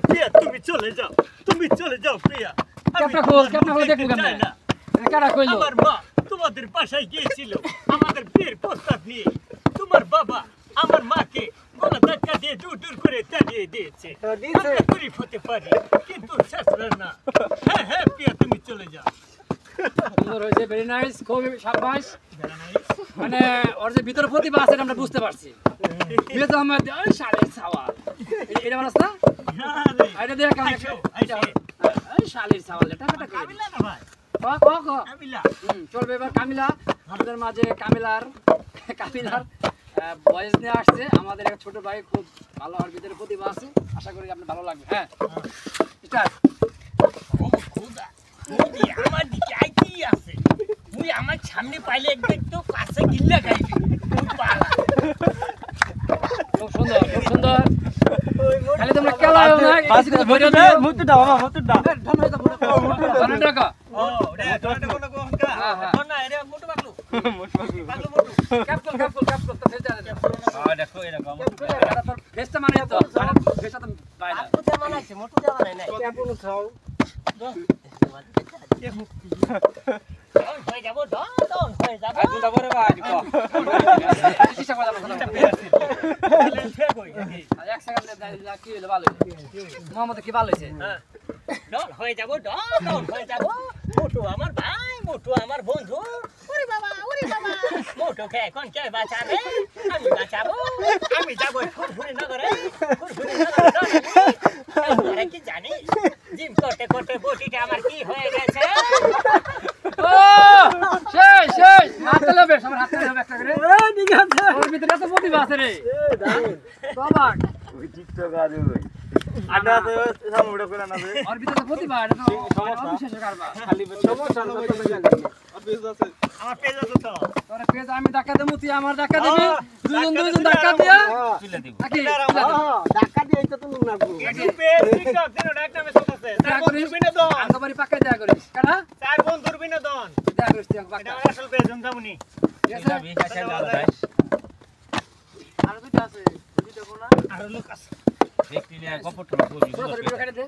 প্রিয়া তুমি চলে যাও প্রিয়া কেপটা খোল দেখবো কেমনে কারা কইলো আমার মা তোমাদের বাসায় গিয়েছিল আমাদের বিয়ের প্রস্তাব নিয়ে তোমার বাবা আমার মাকে গলা ধাক্কা দিয়ে দূর করে তাড়িয়ে দিয়েছে আমরা গরিব হতে পারি কিন্তু শাস্ত্র না হ্যাঁ প্রিয়া তুমি চলে যাও সুন্দর হয়েছে ভেরি নাইস খুব সাবাস মানে ওর যে ভিতরে প্রতিভা আছে আমরা বুঝতে পারছি বিয়ে তো আমার ওই শালের সাওয়াল এটা মানস না এটা দেখ কেমন ওই শালের সাওয়াল টাকাটা কামিলা না ভাই কামিলা চলবে এবার কামিলা আমাদের মাঝে কামিলার বয়স নিয়ে আসছে আমাদের এক ছোট ভাই খুব ভালো আর ভিতরে প্রতিভা আছে আশা করি আপনার ভালো লাগবে হ্যাঁ স্টার্ট আমার দিকে আইতেই আছে তুই আমার সামনে পাইলে একদম তো কাছে গিল্লা খাইবি খুব সুন্দর খালি তোমরা খেলাও না কিছু কিছু ভিডিও দাও মুতু দাও বাবা মুতু দাও ধন হইতো ধন টাকা ও রে ধন কোন কোনকা ধন না এরে মোটু পাগলু ক্যাপসুল তো ফেস দাও দেখো এরকম ফেসটা মানে তো ফেসটা তো বাইরে আপু তে মানাইছে মোটু দেওয়া নাই ক্যাপসুল খাও হয়ে যাব দন হয়ে যাব আজু দাও রে ভাই কো চেষ্টা করে দাও এক সেকেন্ড কি হলো ভালো মোহাম্মদ কি ভালো হয়েছে ডন হয়ে যাব ডন হয়ে যাব মোটু আমার ভাই মোটু আমার বন্ধু ওরে বাবা মোটু কে এখন কে বাঁচাবে আমি বাঁচাবো আমি যাব ফুরফুরি নগরে আরে কি জানি জিম করতে বটিটা আমার কি হয়ে গেছে ও শেষ হাতে লবে আমার হাতে লবে একটা করে এই ঠিক আছে ওর ভিতরে এত প্রতিভা আছে রে দারুন বাবা ওই টিকটক আজু আড্ডা তো সামনে করে না রে ওর ভিতরে প্রতিভা এটা তো অবিশ্বাস্য কারবার খালি সমস্যা না তো আর পেজ আছে আমার পেজ আছে তো তোর পেজ আমি ধাক্কা দেবো তুই আমার ধাক্কা দিবি দুজন ধাক্কা দিয়া তুলে দিব নাকি ধাক্কা দিয়ে এটা তো না এই পেজ টিকটক দিন একটা মেসেজ আছে তার বন্ধুর বিনোদন আঙ্গবাড়ি পাকা দেয়া করিস কাটা তার বন্ধুর বিনোদন দেয়া করিস তুই এটা পাকা আসল পেজ জামুনি ঠিক আছে আর দুটো আছে দুটো কোনা আর লোক আছে দেখতে নিয়ে কপট করব ছোট ছোট ভিডিও কেটে দে